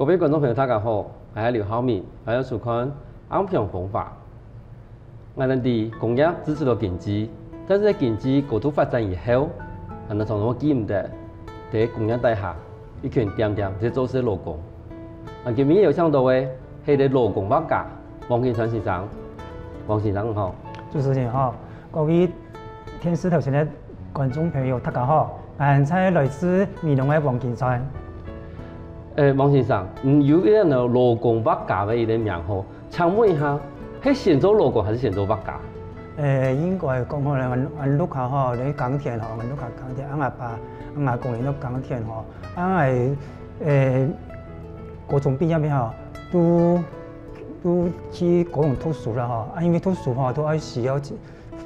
位观众朋友，大家好，我是刘浩明，欢迎收看《安平方法》。我们的工业支持了经济，但是在经济高度发展以后，我们从我记唔得，在工业底下一群点点在做些劳工。今天有想到的係啲勞工畫家王慶祥先生，王先生好。主持人好，各位电视头前的观众朋友，大家好，我係來自美濃嘅王慶祥。王先生，有一個勞工畫家嘅一個名號，請問一下，係先做勞工還是先做畫家？應該講可能我碌下嗬，你耕田嗬，我碌下耕田，阿爸阿公都耕田嗬，高中畢業嘅嗬，都去高雄讀書啦嗬，因為讀書嗬都係需要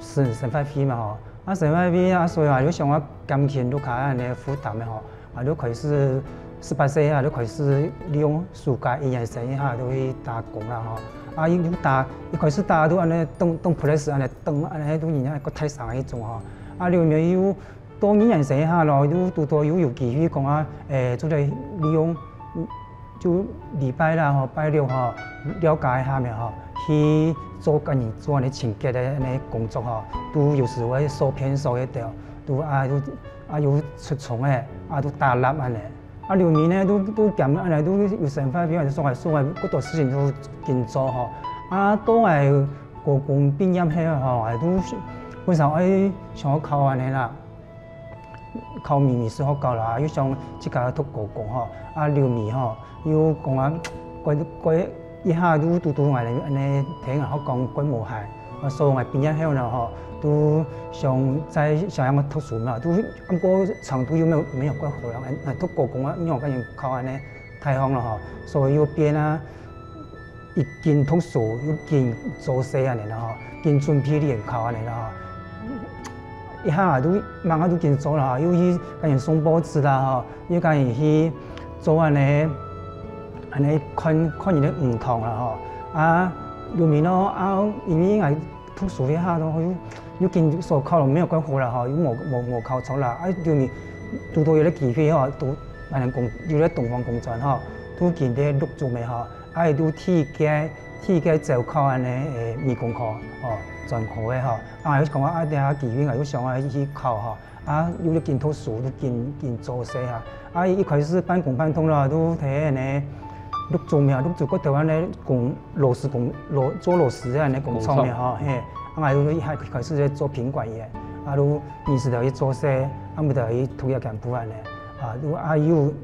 生活費嘛嗬，生活費所以話就想我金錢碌下安尼負擔嘅嗬，我都開始18歲下就開始利用暑假1年生下都去打工啦嗬，一開始打都安尼當 police 安尼當安尼都人家個太上嗰種嗬，後面又到2年生下咯，都有機會講做嚟利用。就禮拜啦，嗬，拜六嗬，了解下面嗬，去做安尼清潔的安尼工作嗬，都有時會收片收一條，都有出蟲嘅，都打蠟安尼，裡面呢都咁安尼都有成塊片，所謂嗰度事情都見做嗬，都係高工畢業後嗬，都本身愛想考安尼啦。考秘書學校啦，又想即刻讀高工嗬，留面嗬，又講啊，嗰一下都安尼聽人講鬼無害，所以我畢業後呢嗬，都想想要讀書嘛，都不過程度又沒有鬼好啦，讀高工因為我人考安尼太行啦嗬，所以又變啊，一見讀書又見做事安尼啦嗬，見準備聯考安尼啦嗬。一下都慢慢都見做啦，又去跟人送報紙啦，又跟人去做安尼看人哋唔同啦，後面咯因為我讀書一下咯，又見所考咯沒有關好啦，又冇考錯啦，後面都有啲機會都有啲東方工專都見啲錄做咩都體嘅就考安尼美工科專科嘅有講話啲下機會有想去考有啲見讀書都見做事一開始半工半讀啦，都睇安尼錄做咩錄做嗰度安尼做螺絲安尼工廠嘅都一開始做品管嘅，都平時就去做事，咪就去土業幹部安尼，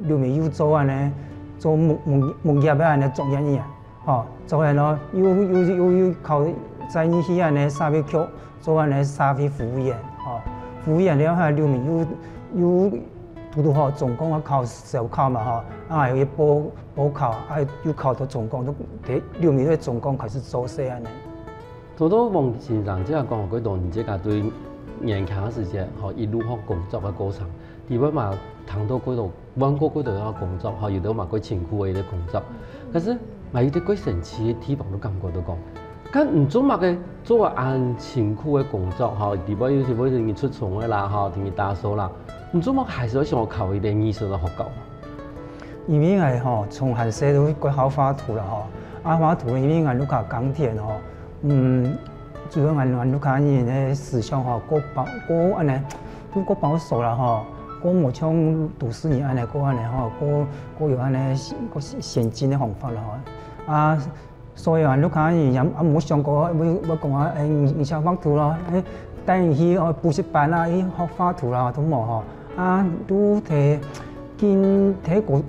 都面又做安尼做木業嘅安尼做演員。做完咯，又考在你去安尼沙尾區做安尼沙尾服務員，服務員了後裡面又都總共我考小考嘛又要補考，又考到總共都裡面都總共開始做事安尼。做到王先生即係講嗰段，即係對年輕嘅時間一路學工作嘅過程，點解嘛談到嗰度揾過嗰度嘅工作有到嘛佢辛苦嘅工作，可是有啲鬼神奇嘅地方都感覺到講，咁唔做乜嘅做按辛苦嘅工作點解有時會容易出蟲嘅啦容易打掃啦，唔做乜還是想考一啲藝術嘅學校。因為我從細細都學畫圖啦畫圖因為我碌下耕田主要我碌下呢思想過安尼都過保守啦過冇像都市人安尼過安尼過有安尼個先進嘅方法啦所以我碌下人冇想過我講你想畫圖咯，帶人去補習班去學畫圖啦都冇都睇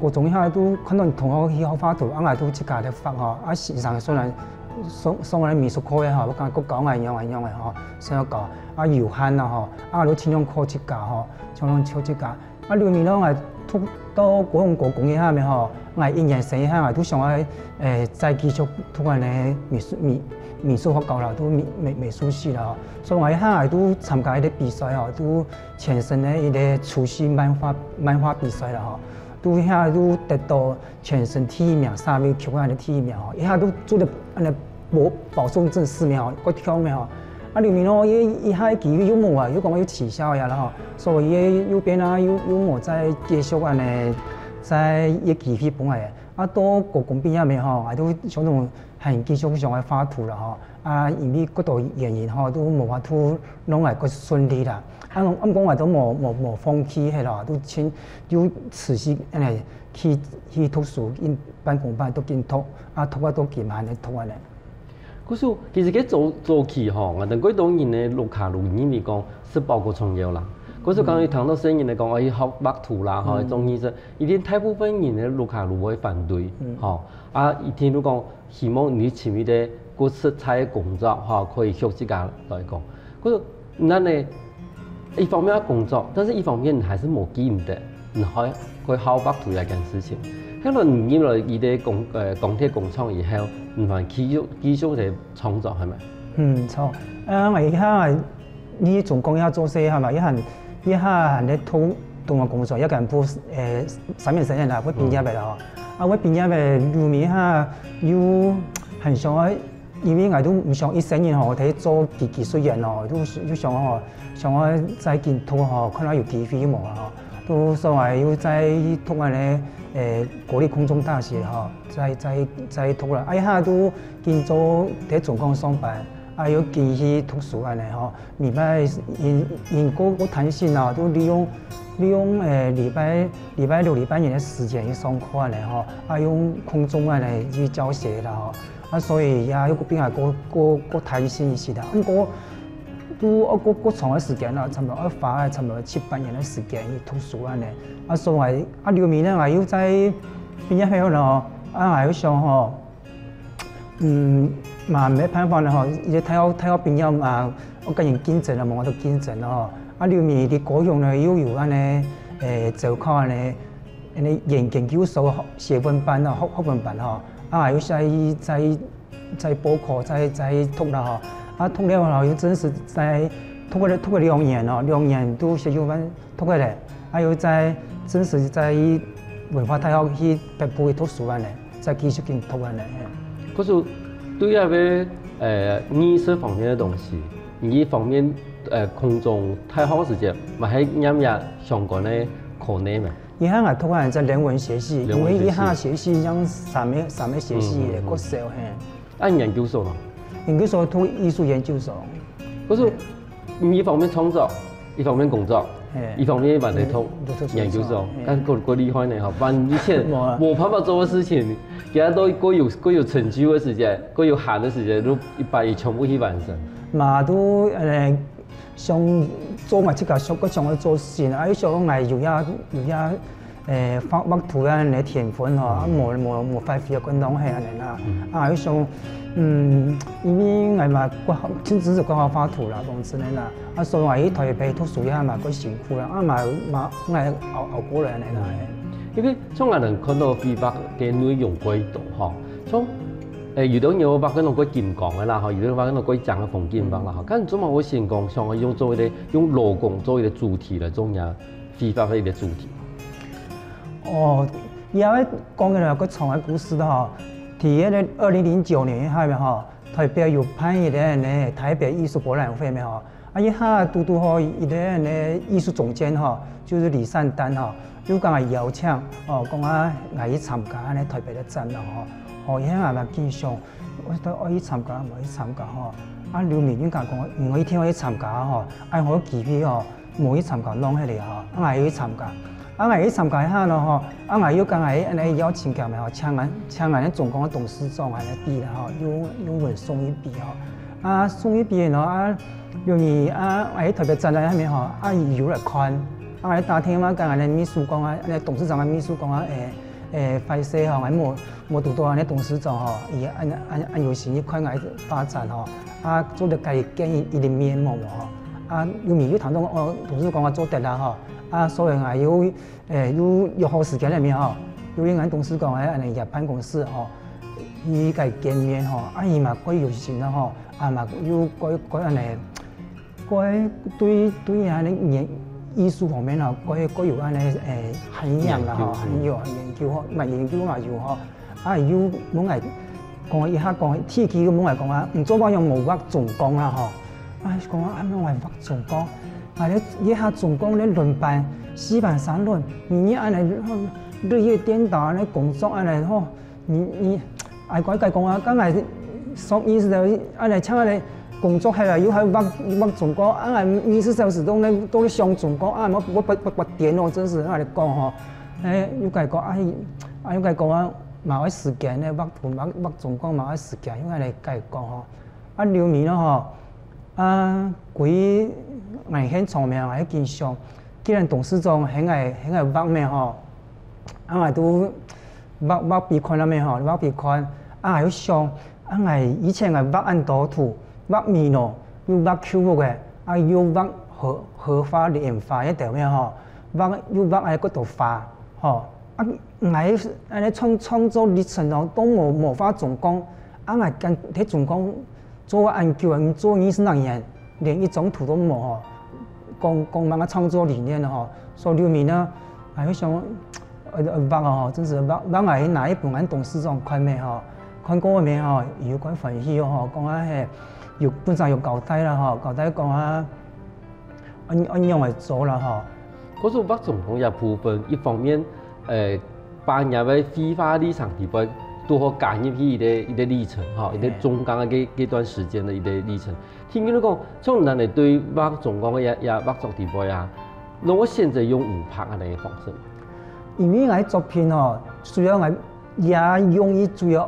高中下都看到同學去學畫圖，我都即刻嚟畫時常雖然送我哋美術課嘅我講講樣嘅想教油焊啦都盡量考即架盡量考即架裡面咯我讀到高雄高工嘅下面我1年生下我都想再繼續讀安尼美術學校啦，都美術系啦所以我一下都參加一啲比賽都全身嘅一啲粗細漫畫比賽啦都一下都得到全省第1名3位球員嘅第1名一下都做得安尼保送正4名個挑名裡面咯一下機會有冇又講我要取消啦所以又變又冇再繼續安尼再一機會本來到高中毕业未吼，也都想种很继续上来画图啦吼。因为各度原因吼，都无法度拢来个顺利啦。讲我都无放弃迄咯，都有持续安尼去读书，因办公班都紧读，读都紧安尼读安尼。可是其实佢早期吼，我哋嗰當然嘅路卡路演嚟講是包括重要啦。嗰時講你談到聲人嚟講，我要學畫圖啦，嚇，種意思，一定大部分人嘅路卡路會反對，嚇。一聽到講希望你前面嘅個色彩嘅工作，嚇，可以學自家來講。嗰個那呢，一方面要工作，但是一方面還是冇見得，你可以學畫圖一件事情。後來你入來伊啲鋼鐵工廠以後，唔係繼續嚟創作係咪？錯。我而家你總共要做些係咪？一下咧通我工作，一個人鋪3年4年啦，我畢業啦嗬。我畢業嘅入面下要很想，因為我都唔想一生人嗬，睇做技術員嗬，都想我再見圖嗬，看下有機會冇啊嗬。都所謂要再讀下咧國立空中大學嗬，再讀啦。一下都見做喺總工上班。要繼續讀書安尼吼，禮拜因個彈性啊，都利用禮拜六、禮拜日嘅時間去上課安尼吼，用空中安尼去教學啦吼，所以也有個邊個彈性一些啦。過個長嘅時間啦，差唔多要花差唔多7、8年嘅時間去讀書安尼。所以後面咧，我要在畢業後咯，我要想吼。嘛沒辦法啦吼，伊睇我畢業我跟人競爭啦，我都競爭啦吼。裡面啲高雄咧又有安尼招考安尼研究所學分班啦、學分班吼，要再補課再讀啦吼。讀了後又真是在讀個2年咯，2年都學分讀個咧，要再真是在文化大學去北部讀書安尼，再繼續去讀安尼。可是對那個藝術方面的東西，呢方面空中太好時間，咪喺啱日相關的課內咩？以下我讀緊在人文學系，因為以下學系像三個學系嘅國小嘿。研究所咯？研究所讀藝術研究所。可是一方面創作，一方面工作。一方面把你讀研究所，但係個厲害呢嚇，把以前冇辦法做嘅事情，而家都各有成就嘅時間，各有閒嘅時間，都一全部去完成。嘛都想做埋即個想個想去做事，有時候我有畫圖啊，你天分嗬，冇發揮個東西啊，有時候因為我嘛親自就講我畫圖啦，講真嘅啦，所以我喺台北讀書一下嘛，個辛苦啦，嘛熬過來啦。因為從我能看到飛畫嘅內容幾多嗬，從有啲有畫嗰種幾金剛嘅啦，嗬，有啲畫嗰種幾正嘅風景畫啦，嗬，咁做嘛我先講上用做一個用羅貢做一個主題嚟做呀，飛畫嘅一個主題。而家講嘅係個長嘅故事啦，喺嗰個2009年下面嗬，台北有辦一個呢台北藝術博覽會咩嗬，一下嘟嗬一個呢藝術總監嗬，就是李善丹嗬，有講係邀請講我去參加呢台北嘅展啦嗬，一下嘛見上，我去參加嗬，劉明遠講我一天我去參加嗬，我機會冇去參加攏起嚟嗬，我去參加。我去參加一下咯嗬，我要講安尼邀請佢咪嗬，請俺總共嘅董事長安尼比啦嗬，有文送一筆嗬，送一筆咯因為我喺特別站在下面嗬，有嚟看，我喺打聽嘛，跟俺秘書講安尼董事長嘅秘書講快些嗬，我冇讀到安尼董事長嗬，伊按有時看我發展嗬，做得介建議一啲面貌嗬，有面要談到董事長我做得啦嗬。所以我有約好時間裏面有應俺董事講入辦公室伊個見面伊嘛幾有心啦嘛有幾安尼，對安尼藝術方面幾有安尼涵養啦很有研究嘛研究嘛有有冇係講一下講天氣冇係講唔做我用無畫重工啦講冇係畫重工。你下总共咧轮班4班3轮，你安尼日夜颠倒安尼工作安尼吼，你爱讲讲啊，刚来说意思就安尼像安尼工作下来又还挖总工，安尼24小时都咧上总工，啊我电哦，真是安尼讲吼，又甲伊讲又甲伊讲啊，嘛爱时间咧挖总工嘛爱时间，又安尼甲伊讲吼，刘明咯吼，规很聪明，很经常。既然董事长很爱挖咩吼，都挖鼻宽那咩吼，挖鼻宽，又上，以前挖按土土，挖米咯，又挖 Q 木嘅，又挖荷花莲花一条咩吼，又挖嗰度花，吼，安尼创作历程咯，都无法总讲，跟睇总讲做研究，做20年，连一种图都冇吼。讲那个创作理念的吼，所以刘明呢，还想挖哦，真是挖哪一本俺董事长看咩吼，看过面吼，有关欢喜哦，讲有本身有交代啦吼，交代讲按样来做啦吼。可是挖总统也部分，一方面把人的非法立场地位多好加入去一个历程哈，一个中间的这段时间的一个历程。听你讲，像咱哋对挖总工也挖作地位啊，那我现在用5拍安尼的方式。因为我作品哦，主要我也用于主要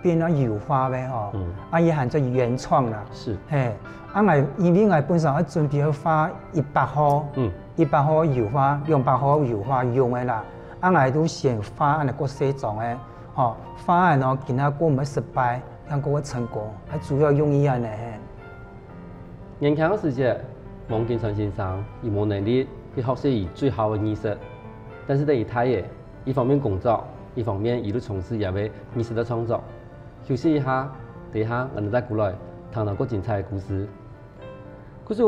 变油画呗吼，也含做原创啦。是。嘿，因为我本身准备要画100号，100号油画，200号油画用的啦，我都先画安尼个西装的，吼，画安咯，其他个唔失败，让个成功，主要用于安尼。年轻的时节，王金成先生伊无能力去学习伊最好的艺术，但是在伊台嘅，一方面工作，一方面伊都从事也为艺术的创作。休息一下，等一下我们再过来谈谈个精彩的故事。可是，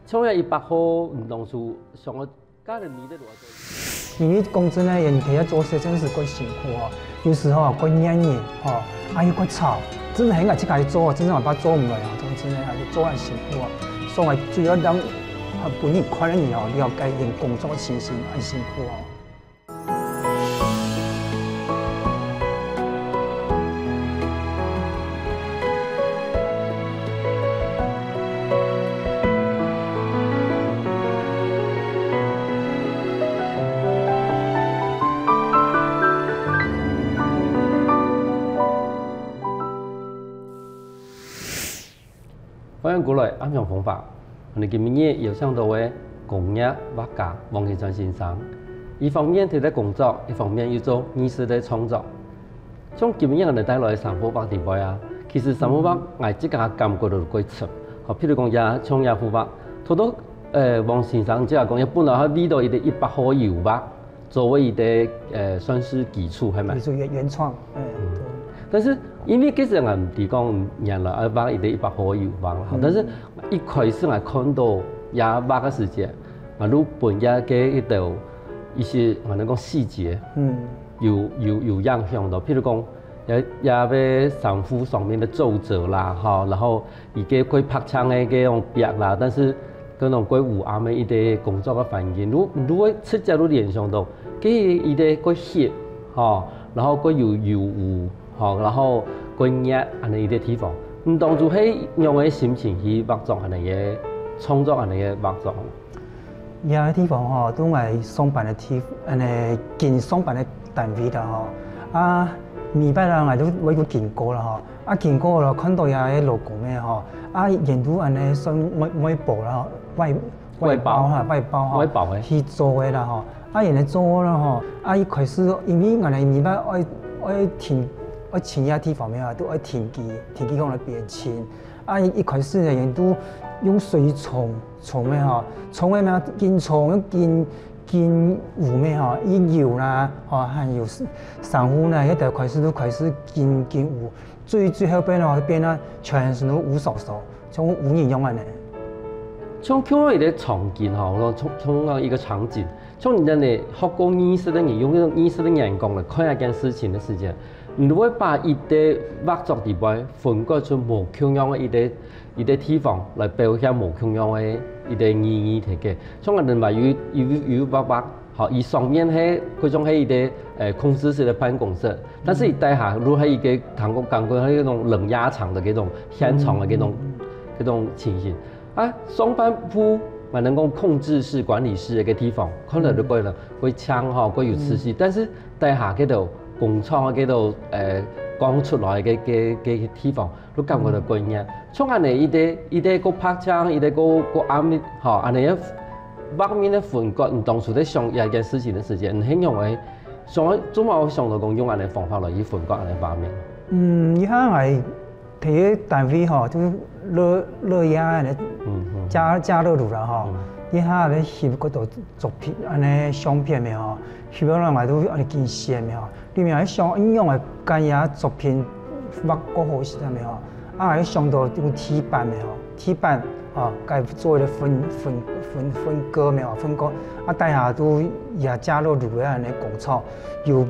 像100号当初上个家人迷得多少？因为讲真的，人家做事真是够辛苦哦，有时候够黏人哦，又够吵。真係喺我自己做，真係把做唔來啊！總之咧，係做係辛苦啊，所以主要讓本人看人了解人工作情形係辛苦哦。欢迎过来安阳方法，我哋今日有上到嘅工业画家王金川先生，一方面佢在工作，一方面要做艺术的创作。像今日我哋帶來3幅畫地位啊，其實3幅畫我即個感覺到幾出，好，譬如講像1幅畫，好多王先生即係講，本來佢呢度一個100號油畫作為一個算是基礎，係咪？基礎原創，但是因為其實我唔係講原來畫一個100號油畫，但是一開始我看到也畫嘅時節，我都本也嘅一道一些我哋講細節，有影響到，譬如講也要衫褲上面的皺褶啦，哈，然後而家佢拍槍嘅嗰種壁啦，但是嗰種佢有啱嘅一啲工作嘅環境，如果直接都聯想到，佢一啲佢血，哈，然後佢有油。好，然後佢熱安尼一啲地方，當初係用嘅心情去畫作安尼嘅創作安尼嘅畫作。熱嘅地方吼，都係上班嘅安尼近上班嘅單位啦吼。禮拜日我都經過啦吼，經過咯看到也係勞工嘅吼，人都安尼算外包啦吼，外包去做嘅啦吼，人哋做啦吼，一開始因為我哋禮拜愛停。前一地方面都愛停機向來變清。一開始人都用水沖咩嗬，沖嘅咩見沖見湖咩嗬，一油啦，還有珊瑚呢，一條開始都開始見湖，最後邊咯變啦，全是都烏索索，像無人用嘅呢。像看到一個場景嗬，從一個場景，像你真係學過藝術的人，用那種藝術的眼光來看一件事情的時間。如果把一啲畫作地位分割出無同樣嘅一啲伊个地方来表现无同样的伊个意义摕个，像我认为有白白，好，伊上面迄嗰种迄伊个控制室的办公室，但是伊底下如迄伊个谈过讲过迄种冷压厂的嗰种现场的嗰种情形啊，上班部。嘛，能够控制室、管理室的个地方，可能都过了，会枪吼，会有磁吸，但是底下嗰度工厂啊，嗰度讲出来嘅地方，都感觉到过瘾。像安尼，伊哋个拍枪，伊哋个暗面，吼，安尼北面的分割，唔当初在想一件事情的时间，很容易总有想到讲用安尼方法来去分割安尼北面。伊遐系摕个单位吼，就热压安尼。加热炉啦吼，伊遐咧翕嗰度作品安尼相片的吼，翕到人来都安尼见鲜的吼，里面迄应用的干压作品画过好势的吼，迄上到用铁板的吼，铁板吼，该做咧分割的吼，分割啊，底下都也加热炉的安尼工草，由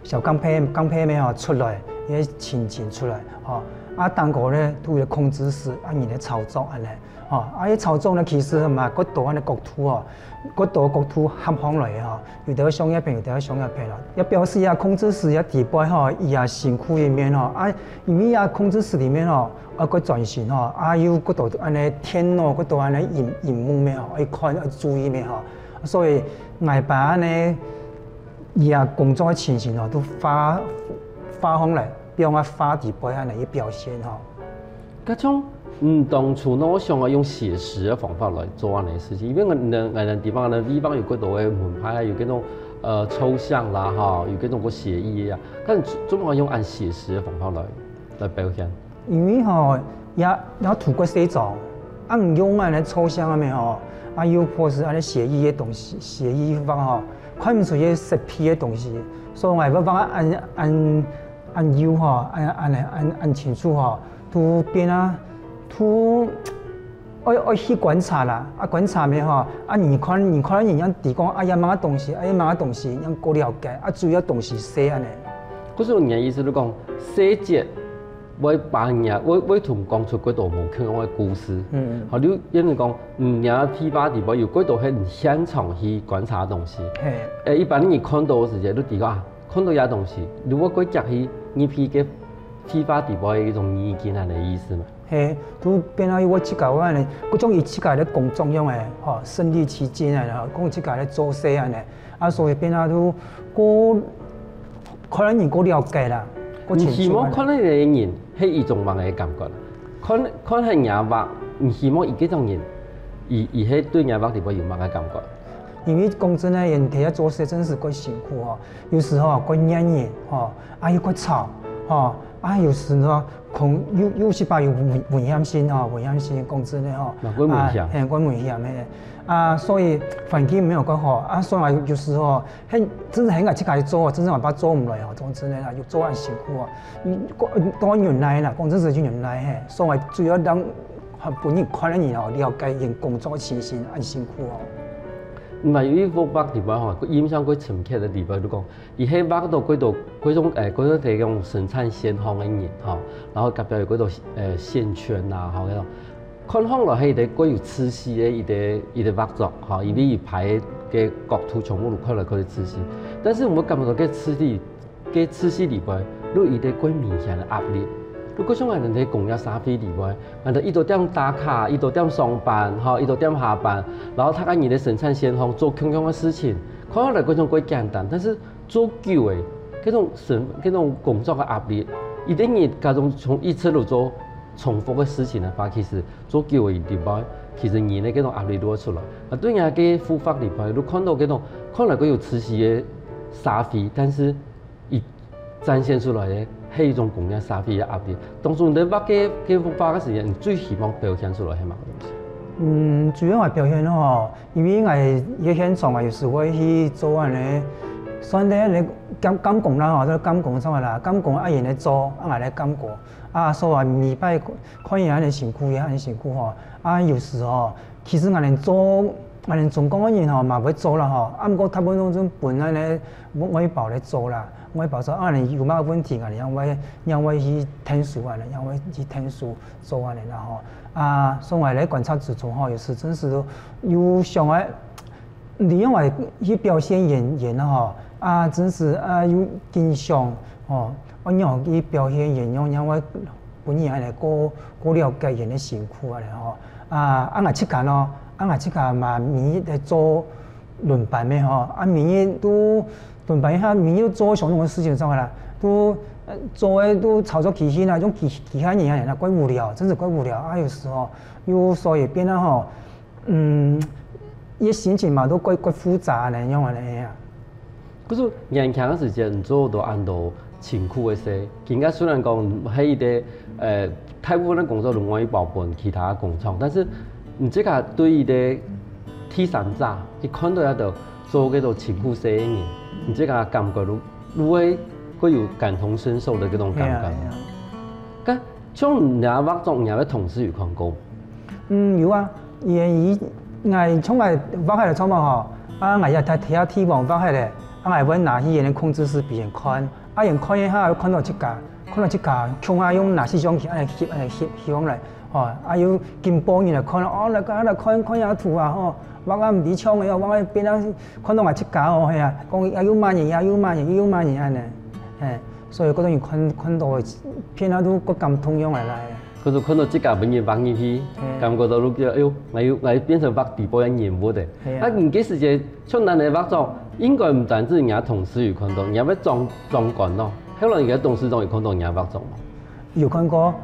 小钢坯的吼出来，伊清出来吼，啊，当个咧都有控制室，啊，伊咧操作安尼。哦，伊操作咧，其实嘛，各度安尼国土哦，各度国土合放来吼，有得商业片，有得商业片咯。也表示控制室地板吼，伊也辛苦里面吼，因为控制室里面吼，个转型吼，有各度安尼天咯，各度安尼荧幕咩吼，看注意咩吼，所以外边安尼伊工作的情形吼，都发放来，用发地板安尼表现吼。嗰种。当初呢，我想要用写实的方法来做安尼事情，因为我哋地方呢，地方有嗰度嘅门派啊，有嗰种抽象啦，哈，有嗰种个写意啊，但总要用按写实的方法来表现。因为吼，也土过写作，唔用安尼抽象啊咩吼，又或是安尼写意的东西，写意方吼，看唔出些实体的东西，所以我要帮按优吼，按清楚吼，都变啊。爱去观察啦，观察咩吼，你看人样提讲，呀某个东西，某个东西，样够了解，主要东西写安尼。嗰种人意思就讲，细节会把人会同讲出嗰度无可能的故事。好，你因为讲，人批发地方有嗰度很现场去观察东西。一般你看到的时间，你提讲看到呀东西，如果佢夹去你批发地方的一种意见安尼意思嘛？都变啊！我即个安尼，嗰种伊即个咧工作用诶，吼，身临其境诶，吼，讲即个咧做事安尼，所以变啊都可能人够了解啦。唔希望看那个人，迄一种慢嘅感觉。看迄人物，唔希望伊嗰种人，伊迄对人物地方有慢嘅感觉。因为讲真诶，人哋做事真是够辛苦吼，有时候够黏人，吼，又够吵，吼。有时呢，有时吧有危险性吼，危险性讲真的吼，怪危险的。所以环境没有够好，所以有时候真是很爱去家做，真正把做唔来吼，讲真的啦，又做很辛苦哦。当原来啦，讲真是就原来嘿，所以主要让本人看了人吼，了解人工作情形很辛苦哦。唔係呢幅畫地方吼，佢影響佢深刻嘅地方都講，而喺畫度嗰種地種生產線行嘅人吼，然後夾到嗰度線圈啊，吼嗰種，看看落係啲嗰有磁性嘅一啲畫作，吼，因為伊排嘅角度全部都看落佢嘅磁性，但是我感覺到嘅磁性裏邊，都有啲幾明顯嘅壓力。如果像人哋工業社會裡邊，人哋一到點打卡，一到點上班，吼，一到點下班，然後他喺你的生產線上做同樣嘅事情，看起來嗰種幾簡單，但是做久嘅嗰種工作嘅壓力，一定你嗰種從一直都做重複嘅事情嘅話，其實做久嘅地方，其實人嘅嗰種壓力都會出來。對人嘅復發裡邊，都看到嗰種可能佢有持續嘅社會，但是一展現出來嘅。係一種工業社會嘅壓力。當初你畫嘅復發嘅時間，你最希望表現出來係乜東西？主要係表現咯，因為我現場有時會去做安尼，算咧你監工啦吼，都監工啥物啦，監工人咧做，我咧監過，所以每擺看伊安尼辛苦，伊安尼辛苦吼，有時吼，其實我哋做俺哋总工嘅人吼嘛要做啦吼，啊，毋过大部分拢种本安尼外包来做啦，外包做啊，你有乜问题啊？让我去听数啊，让我去听数做安尼啦吼。啊，所以我来观察之中吼，有时真是都有上来，利用来去表现演员啦吼，啊，真是啊有经常吼，我让去表现演员，让我本人安尼过了解人的辛苦安尼吼。啊，我出家咯，我出家嘛，明日来做轮班的吼，啊，明日都轮班下，明日做相同的事情上啦，都做的都操作期限啊，种其他人啊，怪无聊，真是怪无聊啊！有时候有所以变得吼，伊心情嘛都怪复杂呢，样安尼啊。可是年轻的时间做都按到辛苦的事，人家虽然讲喺伊个大部分的工作拢可以包办其他工厂，但是你这个对伊的第三者，伊看到一度做嗰种辛苦事嘅人，你这个感觉如会有感同身受的嗰种感觉。咁像人畫作人嘅同事有看過？有啊，伊我從來畫下嚟創嘛吼，啊我也睇下天王畫下嚟，啊我拿起人控制室俾人看，啊人看一下看到即架。看到即架，強下用拿起相機安尼翕上來，吼，啊有金波人來看，哦來看下圖啊，吼，我唔知搶嘅，我邊啊看到我即架哦，係啊，講有萬人安尼，所以嗰種人看到片下都個感同樣嚟。可是看到即架本人畫入去，感覺到如果哎呦，我變成畫地波嘅人物的，啊唔幾時節像咱嘅畫作，應該唔單止人家同事有看到，人家要壯觀咯。後來而家董事長有看到人畫作嗎？有看過，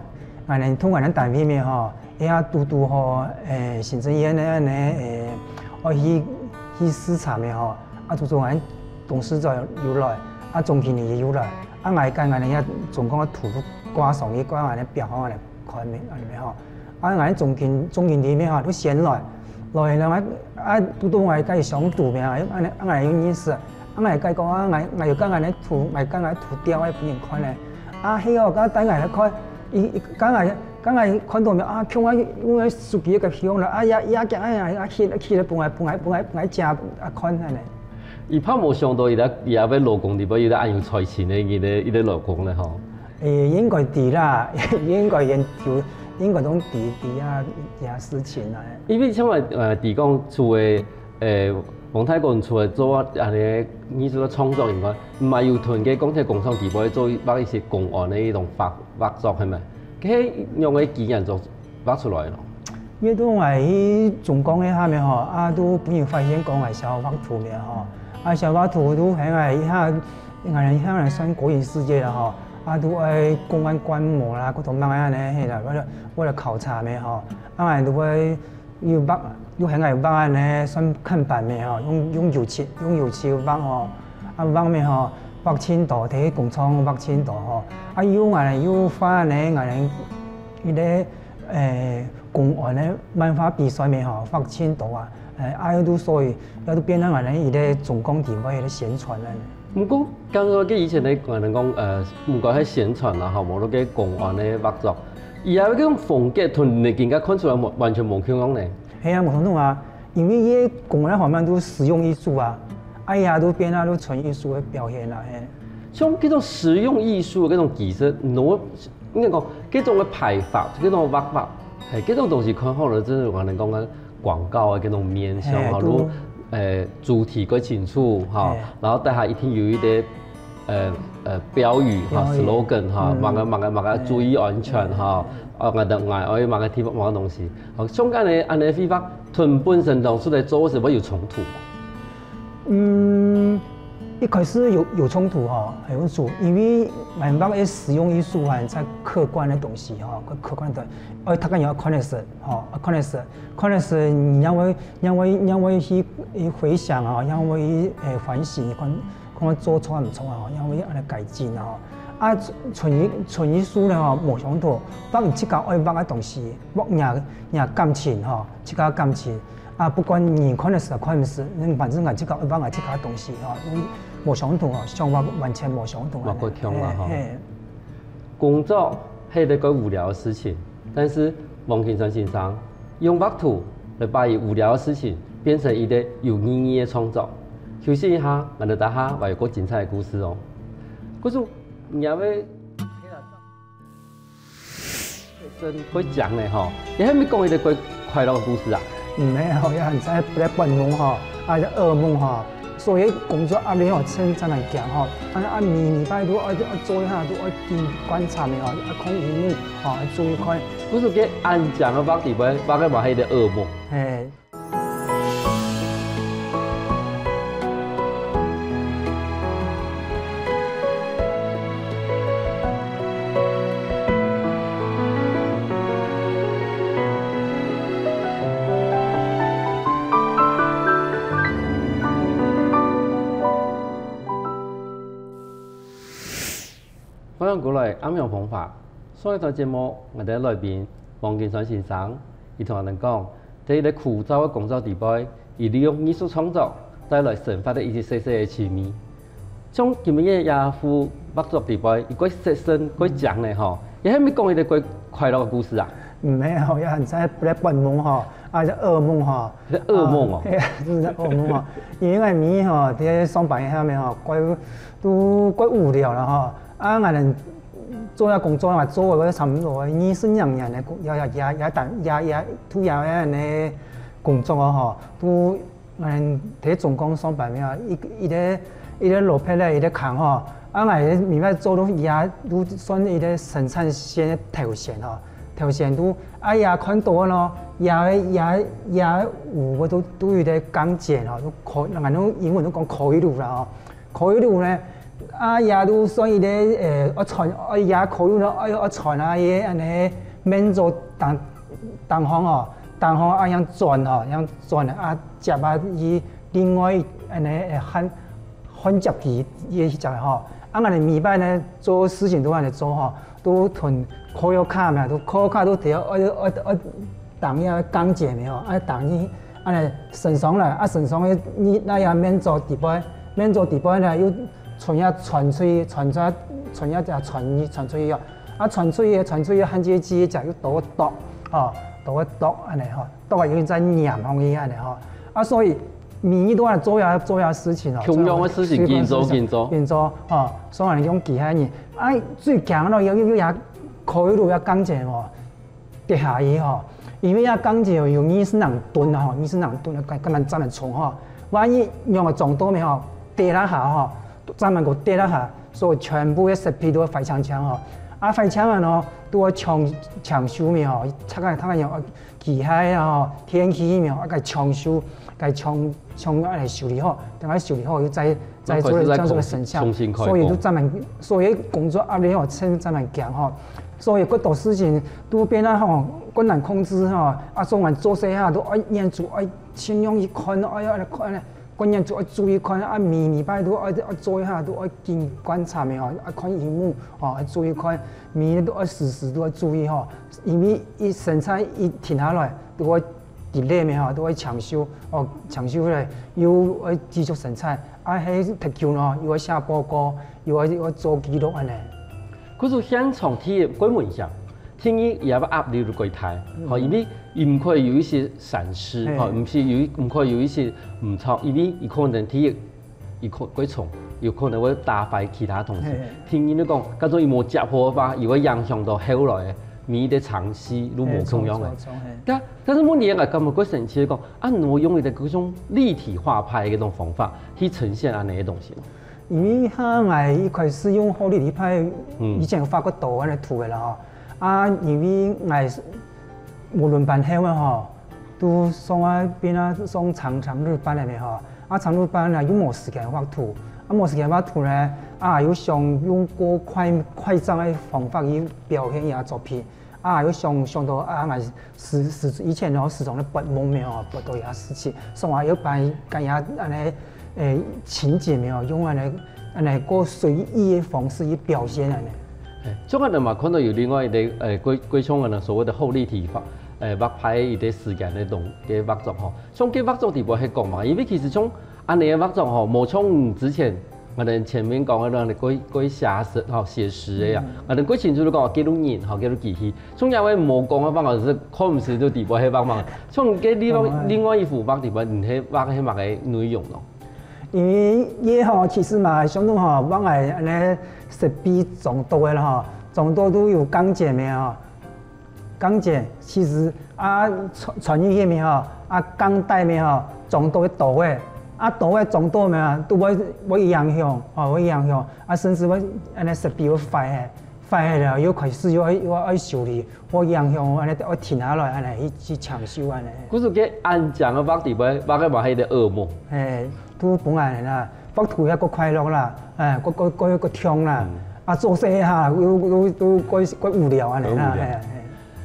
我哋通過咱單位面吼，伊下拄吼，行政院咧安尼我去視察面吼，啊拄我董事長有來，啊總經理也有來，啊我間我哋總共圖都掛上去，掛我哋表行我哋看面安尼吼，啊我哋總經理面吼都先來啊拄我哋上圖面啊，我哋有意思。我係講啊，我要講我圖，我講我圖雕喺俾人看咧。啊，係哦，咁等我嚟看，講我看到咩啊？像我手機個香啦，啊也嘅啊起來搬食啊看下咧。伊怕冇想到伊也要勞工地，伊咧按有財錢咧，伊咧勞工咧吼。應該啲啦，應該研究，應該種啲啊事情啦。因為像話地講厝嘅黃太公出來做安尼藝術嘅創作應該唔係要囤嘅講起工廠地步做畫一些公案嘅一種畫作係咪？佢用嘅技術就畫出來咯。因為都係總講喺下面吼，啊都本人發現講係小畫圖面吼，啊小畫圖都係一下嚟算國營世界啦吼，啊都係公安觀摩啦，嗰度乜嘢咧係啦，為了考察面吼，啊都會要畫。有係藝畫咧，算看板面吼，用油漆畫吼，啊畫面吼畫青島，睇工廠畫青島吼，啊有畫咧，伊咧公安咧漫畫比賽面吼畫青島啊，啊都所以都變咗咧伊咧總工地位咧宣傳咧。唔過，剛剛嘅以前咧可能講唔該喺宣傳啦，吼，無嗰個公安咧畫作，而家嗰種風格同你更加看出來完全冇相同咧。係啊，冇同啊，因為伊公安方面都實用藝術啊，哎呀都變啊都純藝術嘅表現啦，像嗰種實用藝術嘅嗰種技術，我應該講嗰種嘅排法、嗰種畫法，係嗰種東西看好了，真係可能講緊廣告嘅嗰種面向，嚇都主題個清楚嚇，然後底下一定有一啲標語嚇 slogan 嚇，乜個注意安全嚇。我哋買個地方買個東西，好，中間嘅安尼方法，同本身當初嚟做是會有衝突嗎？一開始有衝突哈，係有衝突，因為漫畫嘅實用藝術係在客觀嘅東西哈，客觀的，他講要 context 哈 context，讓我去回想啊，讓我去反省，看我做錯唔錯啊，讓我安尼改進啊。啊，純藝術咧吼，無相同，畫即個愛畫嘅東西，畫人感情吼，即個感情啊，不管人看的是看唔是，反正係即個愛畫嘅即個東西吼，無相同吼，想法完全無相同。冇個通啦吼。工作係一個無聊嘅事情，但是王慶山先生用畫圖嚟把伊無聊嘅事情变成一个有意义的创作。休息一下，我哋等下还有个精彩的故事哦。故事你要要真会讲的吼，你还没讲一个关快乐的故事啊？唔系吼，也很在在办梦吼，啊，在噩梦吼，所以工作压力吼，真真难讲吼。啊，每摆都爱做一下，都爱盯观察的吼，啊，看荧幕吼，要注意看。故事嘅安讲的目地位，目个嘛系个噩梦。嘿。欢迎过来暗阳方法。上一台节目，我哋来宾王金山先生，伊同我哋讲，在一个枯燥的工作地位，伊利用艺术创作带来生发的一些细细的趣味。像今日嘅亚夫画作地位，伊个色身个讲咧吼，伊还没讲伊个个快乐的故事啊？唔系吼，也很在在办梦吼，啊，在噩梦吼。在噩梦哦。就是在噩梦吼，因为咪吼，伫上班下面吼，怪无聊啦吼。啊，我哋做下工作嘛，做个差唔多20-30年的，也突然嘅工作吼，都我哋喺总工上班咩啊，一个落魄咧，一个扛吼，啊，我哋明白做到都算一个生产线的头线吼，头线都啊也看到咯，也有个都有啲钢剪吼，都可，人哋英文都讲可以路啦吼，可以路咧。啊，也都算伊咧我传也可以咯，我传啊嘢安尼免做东方哦，东方啊样转哦，样转啊接啊伊另外安尼焊接机伊只吼，啊我哋明白咧做事情都安尼做吼，都囤烤肉卡嘛，都烤肉卡都得我当遐钢剪的吼，啊当伊安尼成双啦，啊成双的你那也免做地板，免做地板咧又。传出去，传出去哦，啊传出去焊接机就要倒剁，哦，倒安尼吼，倒啊有在染红伊安尼吼，啊所以每都做下事情哦，同样的事情紧做，哦，所以人用其他人，啊最强咯，也考虑到要钢铁哦，跌下伊吼，因为要钢铁有20人吨吼，20人吨根本真系重吼，万一用个撞多咪吼，跌啦下吼。专门个跌啦下，所以全部嘅设备都要废枪吼，啊废枪啊喏，都要抢修咪吼，睇用其他啊吼，天气咪吼，啊抢修，来修理好，等下修理好又再做个生产，所以都专门，所以工作压力吼，专门强吼，所以嗰度事情都变啦吼，困难控制吼，啊做完做细下都爱严住，爱尽量去看，哎呀看咧。关键就要注意看啊，每摆都要做一下，都要经观察的吼，啊看荧幕吼，要注意看，每都要时都要注意吼，因为伊生产伊停下来，都要 delay 的吼，都要抢修哦，抢修咧又要继续生产，啊，迄特休咯，又要写报告，又要做记录安尼。可是现场体验规模上。天意也要压力的柜台，吼，因为伊唔可以有一些闪失，吼，唔可以有一些唔错，因为伊可能体伊过重，有可能会打败其他同事。天意你讲，假如伊无接好吧，伊会影响到后来的米的长期都无重要的。但是问题係咁個神奇講，我用伊的嗰種立體畫派嘅嗰種方法去呈現安尼嘅東西。因為我一開始用好立體派，以前有發過圖安尼圖嘅啦吼。啊，因為我無論辦後啊吼，都上啊邊啊上長日班嚟嘅吼，啊長日班啊又冇時間畫圖，啊冇時間畫圖咧，啊又想用過快張嘅方法去表現伊個作品，啊又想到啊我以前哦時常咧撥夢嘅吼，撥到伊個事情，所以話要辦咁樣安尼情節嘅吼，用安尼個隨意嘅方式去表現安尼。中國人嘛，看到有另外一個歸廠嘅所謂的後立體法，畫派一啲時間嘅嘅畫作吼，像嘅畫作地步係講嘛，因為其實從安尼嘅畫作吼，無像之前我哋前面講嗰啲嗰寫實吼寫實嘅啊，我哋嗰前處都講幾多人吼幾多機器，從有位冇講嘅方法就是可唔是都地步係幫忙，從嘅另外一幅畫地步唔係畫係畫嘅內容咯。因為嘢吼其實嘛相當吼，畫係安尼設備眾多嘅啦吼，眾多都有鋼剪嘅吼，鋼剪其實啊傳入面吼啊鋼帶面吼眾多嘅多嘅。啊，多嘅眾多咩啊，都會影響，會影響，啊，甚至會安尼設備會壞了，又開始又愛修理，會影響安尼要停下來，安尼去搶修安尼。嗰時嘅安靜嘅畫地位，畫嘅話係啲噩夢。都本來啦，畫圖一個快樂啦，個痛啦，啊做些下都怪無聊安尼啦。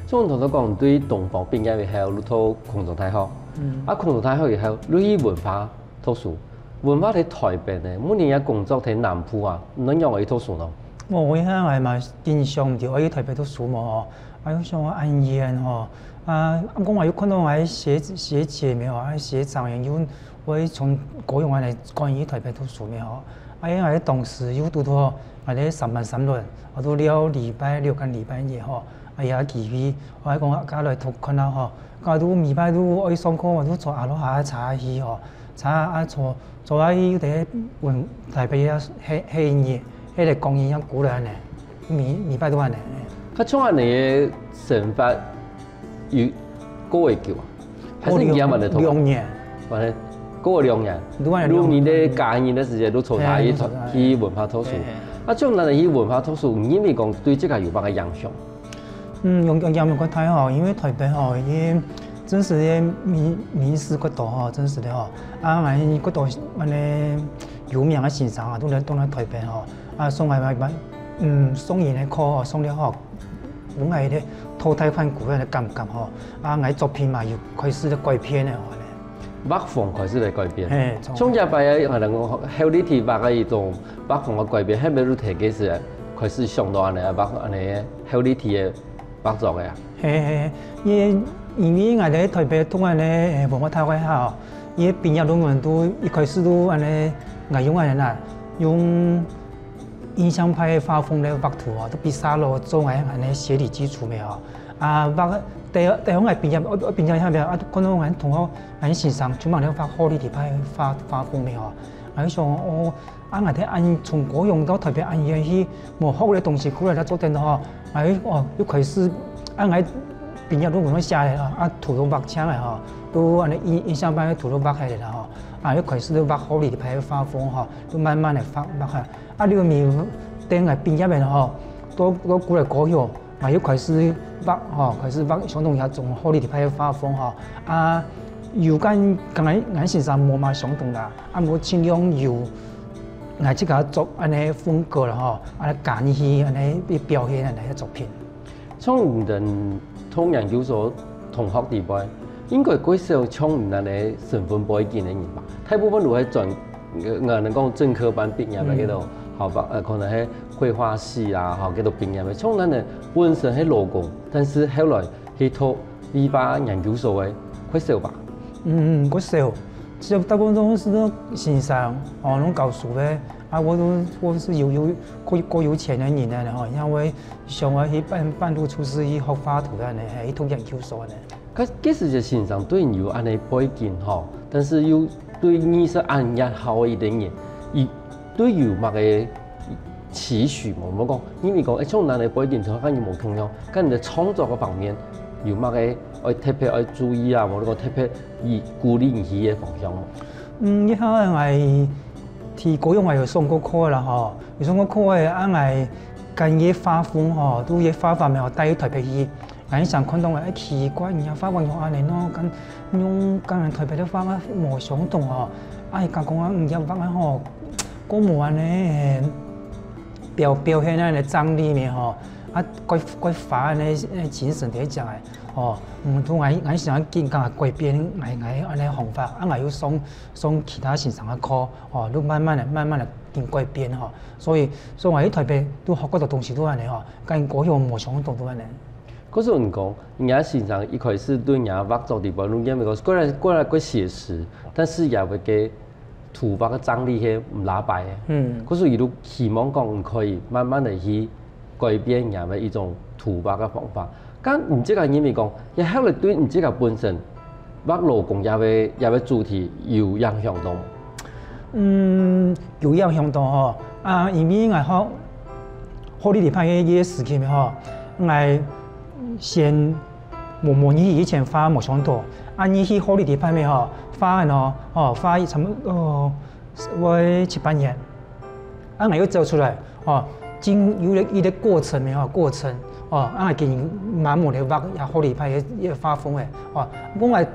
所以我同佢講對東方邊嘅係有套空中大學，啊空中大學以後，你文化。圖書文化喺台北呢，每年嘅工作喺南部啊，能用我套書咯。我依家係咪印象唔到，我喺台北讀書嘛吼，啊有像安燕吼，啊講話有看到我學姐咪吼，啊學長研究，我從高雄嚟關於台北讀書咪吼，啊因為當時有讀到，我哋3班3輪，我都了禮拜6跟禮拜日吼，啊也機會，我喺講家來讀看下吼，家都禮拜都愛上課，我都坐阿羅下茶去吼。查啊坐喺啲雲台北啊戲業，迄個工業一股嚟呢，禮拜都係呢。佢從下你嘅成法有高個叫啊，還是一樣問題同？2年，或者高個2年，2年的假年的時間都坐下去文化圖書。啊，將來去文化圖書，因為講對這個有乜嘅影響？影響個太好，因為台北吼伊。真實嘅民事嗰度吼，真實嘅吼，啊，我嗰度我哋有名嘅先生啊，都嚟台北吼，啊，送嚟送完嘅課吼，送了吼，本來咧淘汰款古嘅感覺吼，啊，我作品嘛又開始咧改變咧，畫風開始嚟改變。從入嚟可能後啲題畫嘅一種畫風嘅改變，係咪都提幾時開始上到安尼畫安尼後啲題嘅畫作嘅啊？因為我哋台北讀安尼文化大學吼，伊畢業論文都一開始都安尼，我用安尼啦，用印象派畫風嚟畫圖哦，都比沙羅做安尼寫理基礎咪吼，啊畫第二我畢業下邊啊，可能我同學安先生全部咧畫好理派畫風咪吼，啊迄種我啊我哋按從高雄到台北按嘢去，冇學嘅東西過來做電腦吼，啊又開始啊我。畢業論文寫嚟啦，啊圖都畫請嚟吼，都安尼印象派圖都畫起嚟啦吼，啊又開始都畫好理派畫風吼，都慢慢嚟畫下，啊呢個面等係畢業嘅吼，都過嚟高雄，啊又開始畫吼，開始畫相當一種好理派畫風吼，啊又跟俺先生冇嘛相同啦，啊我盡量有我即個作安尼風格啦吼，啊簡去安尼表現安尼嘅作品。從人同研究所同學地位，應該幾少從唔難嘅身份背景嘅人吧？大部分都係轉我哋講正科班畢業嘅嗰度，學吧可能係繪畫系啊，學嗰度畢業嘅。從咱嘅本身係勞工，但是後來去讀理化研究所嘅幾少吧？幾少，其實大部分都是都先生哦，攏教書嘅。啊，我是夠有錢嘅人咧吼，因為上我去半路出師去學畫圖咧，去讀研究所咧。嗰時嘅先生對有安尼背景吼，但是又對藝術安一好一點嘢，而對有乜嘅期許冇講，因為講從咱嘅背景同佢有冇同樣，跟人哋創作嘅方面有乜嘅愛特別愛注意啊，或者講特別以鼓勵佢嘅方向。以後係。ที่高雄有上過課啦吼，有上過課嘅，俺係跟嘢畫風吼，都嘢畫法咪吼帶去台北去，俺想看到誒奇怪，人家畫法用安尼咯，跟人台北咧畫啊冇相同吼，啊伊講啊人家畫啊吼，個冇安尼表現安尼張力咪吼，啊佢畫安尼精神嚟講誒。哦，都俺想見講改變安尼方法，啊我要上其他線上嘅課，哦，都慢慢嚟見改變吼，所以我喺台北都學嗰度東西都安尼吼，跟高雄冇相同都安尼。嗰時人講，人家線上一開始對人家畫作地方，因為講過來寫實，但是也會嘅突发嘅张力係唔拉敗嘅。嗰所以都希望講可以慢慢地去改變人嘅一種突發嘅方法。咁唔知個因為講，亦後來對唔知個本身畫勞工也會主題有影響到。有影響到吼。因為我好你哋拍嘅時期咪吼，我先模擬以前花冇想到，你去好你哋拍咪吼，花花差唔多我7-8年，我要做出來經有一個過程咪過程。我見慢慢地畫也好厲害嘅畫風嘅，我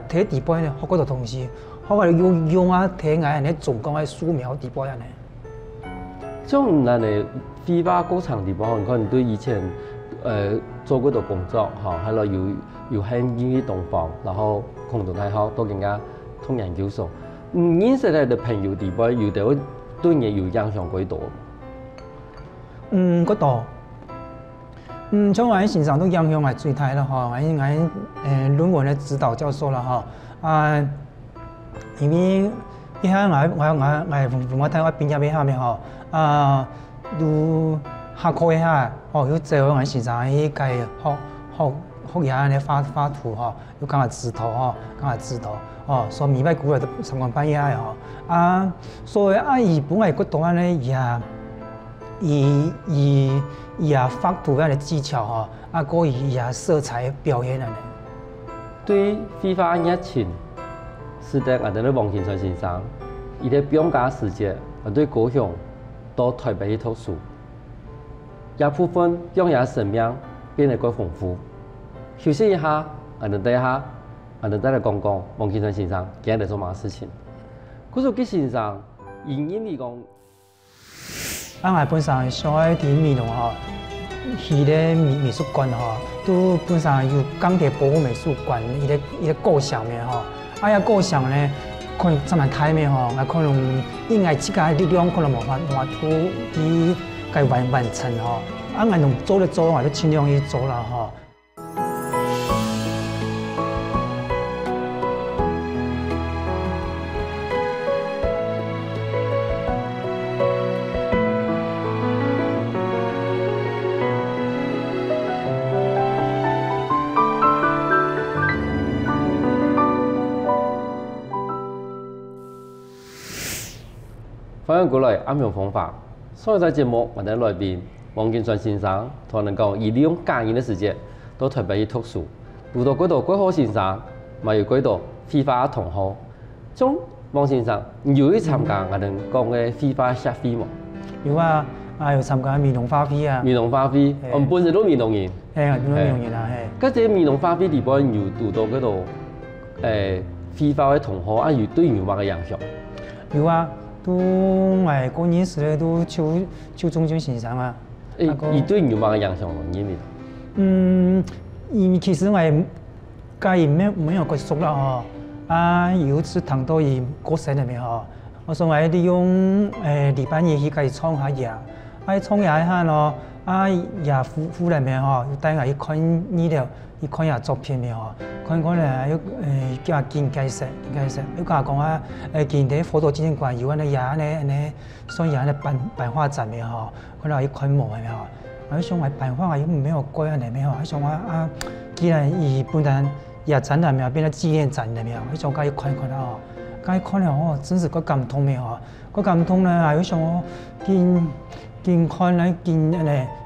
睇地波咧學嗰度同時，我用睇眼咧總講嘅素描地波人咧。像咱嘅飛花工廠地波，可能對以前做嗰度工作係咯有很英語東方，然後空中大學都更加通研究所。認識嚟嘅朋友地波有啲對你有影響幾多？嗰度。像我喺線上都影響係最大啦，我論文嘅指導教授啦，因為一下我睇我畢業下面都下課一下，要做我喺線上喺計學下咧畫圖要講下指導所以明白古來都上班班嘢所以而本來嗰度咧也畫圖嘅技巧個也色彩表現咧。對飛花熱情，是得我哋咧王慶川先生，伊喺放假時節，對高雄到台北去讀書，一部分讓人生命變得更豐富。休息一下，我哋再嚟講講王慶川先生今日做乜事情。嗰時佢先生因為講。我本身上海啲美容去咧美術館都本身有鋼鐵保護美術館，伊個構想嘅呀構想咧，可能真係睇咩可能因為自己力量可能無法度去完成我能做咧做，我都盡量去做啦歡迎過來啱用方法。上一集節目我哋來賓王慶川先生同人講，以利用假日嘅時節到台北去讀書，讀到嗰度幾好先生，咪有幾多飛花同學。咁王先生，你有去參加我哋講嘅飛花協會冇？有有參加美濃花會美濃花會，我們本身都美濃人。美濃人嗰隻美濃花會裏邊有讀到嗰度飛花嘅同學，有對原畫嘅影響。有都我個認識咧都邱中軍先生伊對原畫嘅影響因為因為其實我家人沒有佢熟啦有次談到伊過身入面我說我利用禮拜日去佢創下嘢，創嘢一下咯也附入面要帶我去看資料，去看下作品面看咧要叫佢見解釋，要講見啲火道紀念館有安尼嘢咧，所以嘢咧版畫展面可能去看模係咪我想話版畫又沒有改安尼咩我想話既然伊本來也展覽面變咗紀念展入面我想佢看看咧真是個感動咩個感動咧我想我見看咧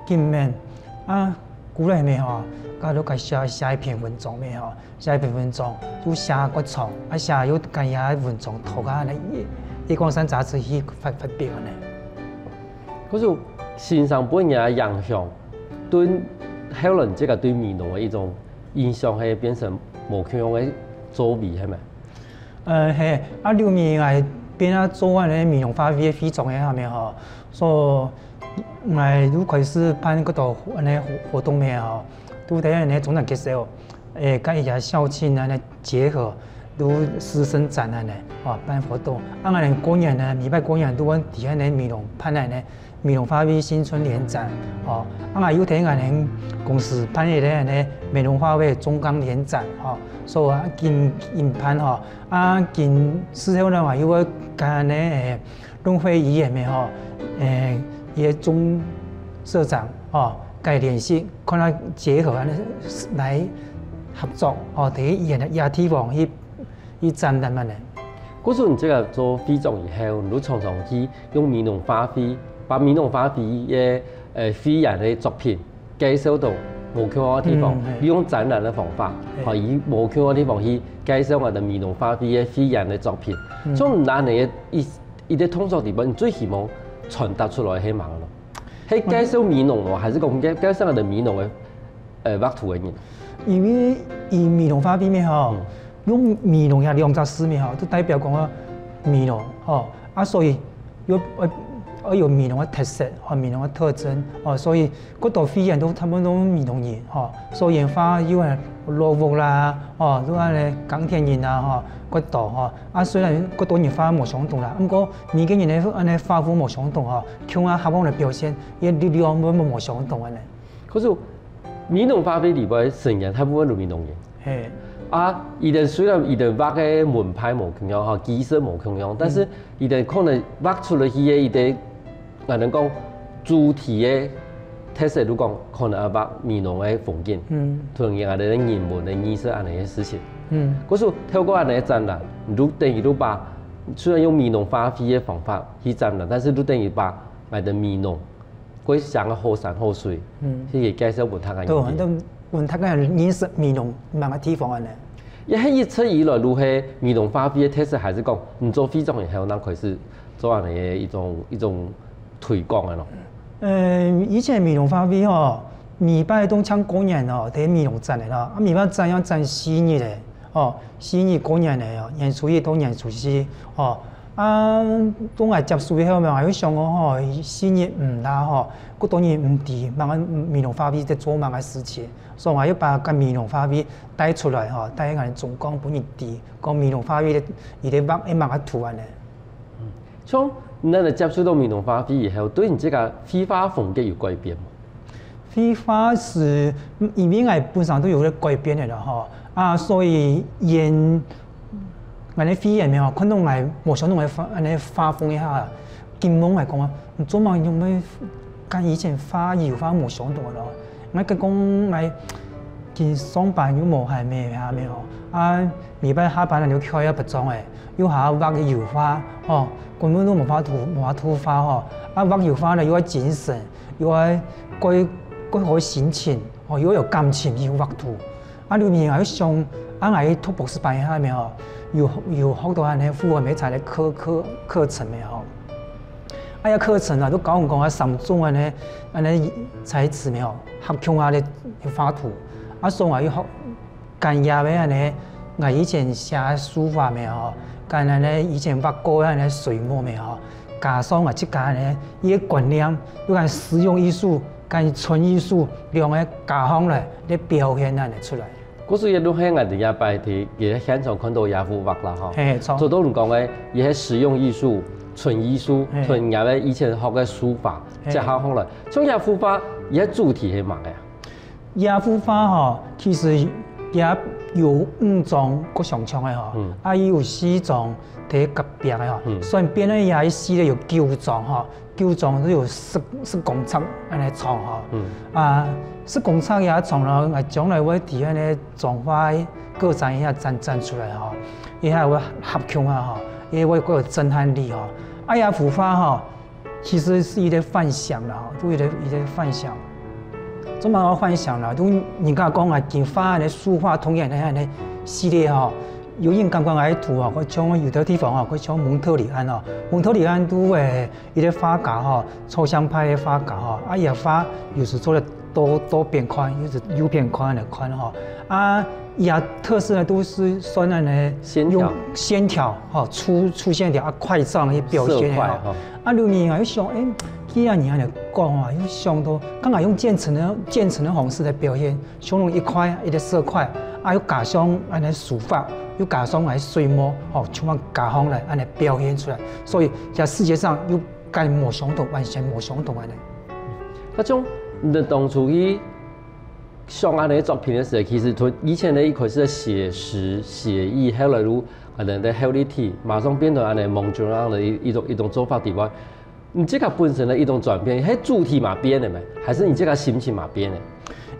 見面古來咩佢都佢寫一篇文章咩寫一篇文章要寫個廠寫要佢嘢文章投下嚟夜光山雜誌去發表咧。嗰種先生本人嘅影響，對後來即個對美濃嘅一種印象係變成無窮嘅作為係咪？係後面係變做完咧美濃花會非常嘅下面所以我都開始辦嗰度安活動咩都睇人哋總體結構跟一下校慶結合，都師生展辦活動。我哋過年禮拜過年都揾啲人美濃辦美美容发美新春联展，哦，啊有睇俺哋公司办嘅咧呢美容发美中钢联展，哦，所以啊近办吼，啊近事後呢話有個間呢龍輝醫院嘅吼，也中社長哦，該聯繫看下結合安尼來合作，哦，第一也提防去展覽安尼。嗰時你這個做飛總以後，你常常去用美容發揮，把美容發揮嘅飛人嘅作品介紹到無腔嘅地方，利用展覽嘅方法，可以無腔嘅地方去介紹我哋美容發揮嘅飛人嘅作品。所以唔難嘅一啲通俗地方，你最希望傳達出來係乜咯？係介紹美容喎，還是講介紹我哋美容嘅畫圖嘅人？因為以美容發揮咩吼？用美容也2隻字面吼，都代表講啊美容吼，啊所以有美容嘅特色和美容嘅特徵哦，所以嗰度飛人都差唔多美容人吼，所以研發有係羅服啦，哦，都係咧鋼鐵人啊吼，嗰度吼，啊雖然嗰度研發冇相同啦，不過每個人咧安尼發揮冇相同吼，像啊合幫嚟表現，亦力量冇相同嘅咧。可是美容發揮裏邊成人大部分都美容人。係。啊，伊哋雖然伊哋畫嘅門派無同樣，吼，機色無同樣，但是伊哋可能畫出嚟去嘅伊哋，我能講主題嘅特色，如講可能畫美容嘅風景，同樣我哋嘅人文嘅意識安尼嘅事情。嗰時透過安尼嘅展覽，你等於把雖然用美容發揮嘅方法去展覽，但是你等於把我哋美容佢想嘅好山好水，去介紹俾他嘅人。問他個認識美容某個地方安尼，一係一出以來，如係美容發揮嘅特色，還是講唔做飛總以後，那開始做安尼嘅一種推廣嘅咯。以前美容發揮吼，每擺都搶過年哦，啲美容展嚟啦，啊每擺展要展4日嘅，哦4日過年嚟哦，年初一到年初四，哦啊都係接觸以後咪話要上個吼4日唔啦吼，嗰當然唔掂，慢慢美容發揮在做某個事情。所以話要把個美容發揮帶出來吼，帶個中港本地地個美容發揮伊哋畫一某個圖案咧。像你哋接觸到美容發揮以後，對你這個飛髮風格有改變嗎？飛髮是因為我本身都有咧改變嘅啦吼，啊所以我哋飛人咪吼，看到我冇想到我安尼發風一下，金龍嚟講啊，唔做乜用咩跟以前發油發冇想到咯。我講我見上班又冇係咩下面吼，啊禮拜下班就開一筆裝誒，要下畫嘅油花吼，根本都冇法塗花吼，啊畫油花咧要精神，要改好心情，哦要有感情要畫圖，啊裏面還要上啊我讀博士班下面吼，有好多安尼符合美材嘅課程嘅吼。啊！呀課程啊，都講啊3種安尼材質咪吼，合強下咧畫圖，啊所以話要學間也嘅安尼，我以前寫書法咪吼，間安尼以前畫過安尼水墨咪吼，加上啊即間安尼伊個觀念，要間實用藝術、間純藝術兩個加上來咧表現安尼出來。嗰時亦都喺我哋也擺啲嘅現場看到也幅畫啦吼，做到你講嘅，伊係實用藝術。純藝術，同人哋以前學嘅書法，即係學來。像也幅畫，伊個主題係乜嘅？也幅畫吼，其實也有5種個上場嘅吼，啊伊有4種喺隔壁嘅吼，所以變咧也4咧有9種吼，9種都有10公尺安尼長吼，啊10公尺也長咯，我將來會伫安尼狀畫個展一下展出來吼，伊係會合強啊吼，伊會個有震撼力吼。哎呀，幅畫吼，其實是一個幻想啦，都一個幻想。做乜我幻想啦？都人家講啊，見畫嘅書畫同樣嘅系列吼，有人感覺喺圖啊，佢將有啲地方吼，佢將蒙特利安吼，蒙特利安都一個畫家吼，抽象派嘅畫家吼，啊也畫有時做得多邊框，有時右邊框嘅框吼，啊。也特色呢都是算呢用線條哈粗線條啊快照去表現嘅哈，啊裏面啊要想既然你嚟講啊，要想到剛才用漸層的方式來表現，形容一塊一個色塊，啊要加上安尼書法，要加上嚟水墨，哦，全部加上來安尼表現出來，所以在視覺上又跟无相同，完全无相同安尼。嗰種你當初去上安尼作品的時候，其實佢以前咧一開始寫實寫意，後來如可能在後立體，馬上變到安尼蒙住樣的一種做法之外，你這個本身的一種轉變，係主題嘛變的咩？還是你這個心情嘛變的？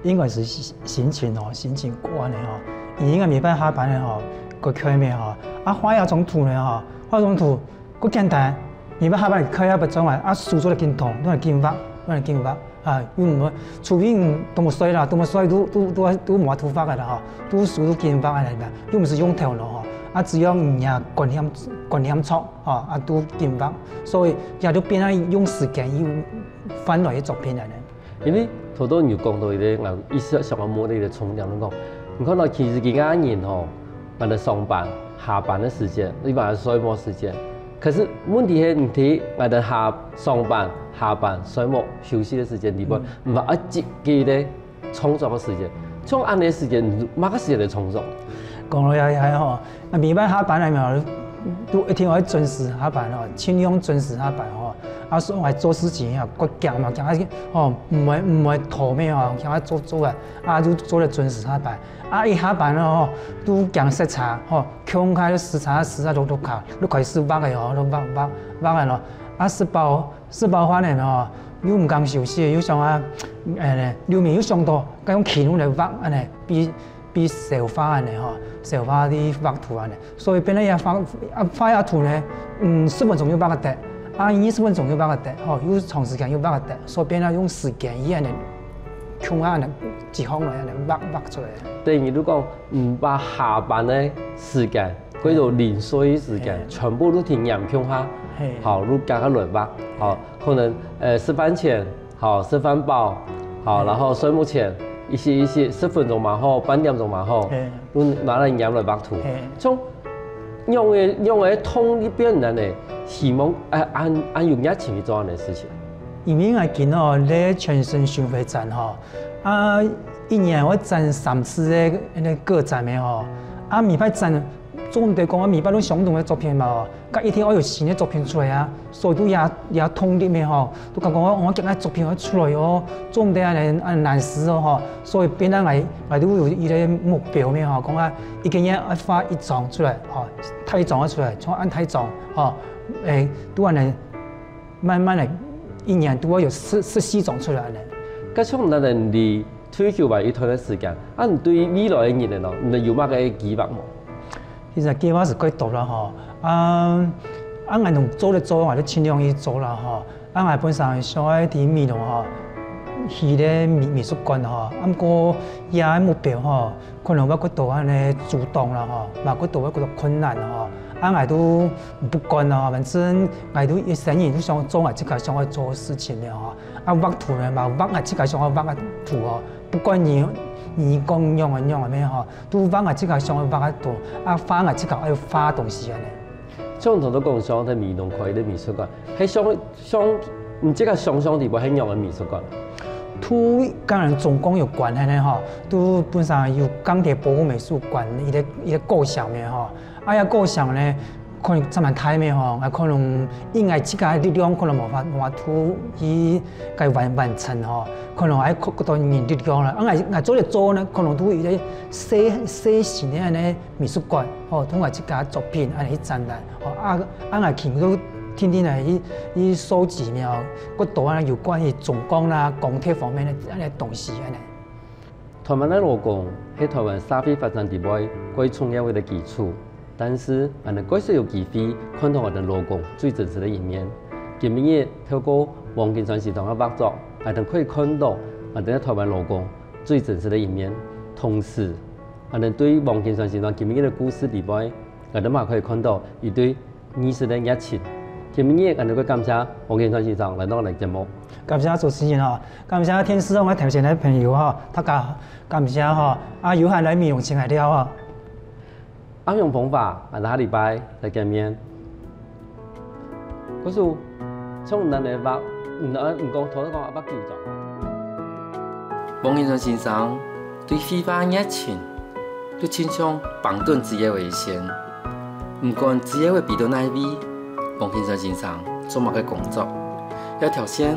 應該是心情哦，心情關的哦。伊應該未擺下班的吼，個開咩吼，畫一種圖呢吼，畫種圖個簡單，未擺下班開一不種啊，數做嚟見痛，都係見畫，都係見畫。啊，又唔會，除非多麼衰啦，多麼衰都冇突發嘅啦吼，都數都見畫嚟嘅，又唔是用頭腦吼，只要唔呀觀念錯吼，都見畫，所以也都變咗用時間要翻來嘅作品嚟嘅。因為好多人有講到咧，我意思上個模你嘅重點嚟講，你看到其實幾家人吼，我哋上班下班嘅時間，你話係衰冇時間。可是問題係，你睇我哋上班、下班、睡覺、休息嘅時間，裡邊唔係一節嘅咧創作嘅時間，像安尼時間，乜個時間嚟創作？講到也係吼，未擺下班係咪？都一定要準時下班吼，盡量準時下班吼。所以我做事情啊，個行嘛行啊，吼唔會拖咩吼，行啊做啊，都做得準時下班。一下班了吼，都行食茶吼，空開都時茶都卡，都開始畫嘅吼，都畫嘅咯。食飽飯咧吼，又唔敢休息，又想流面又上多，咁樣氣攏嚟畫安尼，比繡花安尼吼，繡花啲畫圖安尼，所以變咗也畫下圖咧，10分鐘要畫個得，20分鐘要畫個得，吼，又長時間要畫個得，所以變咗用時間依安尼。空啊，一方來畫出來。等於如講唔把下班嘅時間，嗰度零碎嘅時間，全部都填入空下，好，都加個來畫，好，可能吃飯前，好，吃飯飽，好，然後睡覺前，一些10分鐘嘛好，半點鐘嘛好，都拿嚟入來畫圖。從用嘅通呢邊人嚟，希望按用熱情去做呢啲事情。因為我見哦，咧全身巡迴展吼，一年我展3次嘅個展嘅吼，每擺展，總對講我每擺都相同嘅作品嘛吼，甲一天我有新嘅作品出來啊，所以都也通啲咩吼，都講我今日作品要出來哦，總對難事哦吼，所以變得我都有一個目標咩吼，講一個月要發一張出來吼，睇張出來，從按睇張吼，都安尼慢慢嚟。一年都要有14種出來咧。咁從咱人哋退休埋一段嘅時間，你對未來嘅一年咯，你有乜嘅計劃冇？其實計劃是幾多啦吼，我同做我都盡量去做啦吼。我本身想喺啲美容吼，去咧美術館吼，不過也目標吼，可能我嗰度安尼主動啦吼，嘛嗰度我覺得困難吼。我都不管啦，反正我都一生人都想做我自己想要做的事情的吼。畫圖咧嘛，畫我自己想要畫嘅圖吼，不管你講樣咩吼，都畫我自己想要畫嘅圖，畫我自己要畫東西安尼。像同都講想喺美濃開啲美術館，係想唔知個想地方係樣嘅美術館。圖跟人總共有關係咧吼，都本身有鋼鐵保護美術館一個構想嘅吼。呀構想咧，可能真係太咩吼，可能因為自己力量可能無法圖去個完成吼，可能喺嗰度人力量啦。我做呢，可能都有啲細型嘅安尼美術館，吼，通過自己作品安尼去展覽，吼，我見到天天嚟去收集咩吼，嗰度啊有關於重工啦、鋼鐵方面嘅安尼東西安尼。台灣嘅勞工係台灣社會發展地位最重要嘅基礎。但是，我哋確實有機會看到我哋勞工最真實的一面。今日透過黃金傳系統嘅合作，我哋可以看到我哋台灣勞工最真實的一面。同時，我哋對黃金傳系統今日嘅故事裡邊，我哋嘛可以看到佢對藝術嘅熱情。今日我哋會感謝黃金傳系統來到我哋節目。感謝主持人吼，感謝天使我頭先嘅朋友吼，大家感謝吼，有閒來美容請來了吼。用方法，我哋下禮拜再見面。嗰時從咱嚟畫，唔講頭都講阿伯叫做。黃金傳先生對非法熱情，對親像綁頓職業為先，唔管職業會變到哪位，黃金傳先生做乜嘅工作。那条线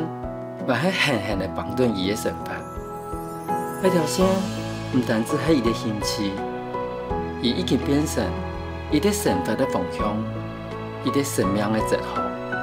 嘛是狠狠地绑断伊的生活。那条线唔单止係伊的兴趣，伊已经变成伊的生活的方向，伊的生命的哲学。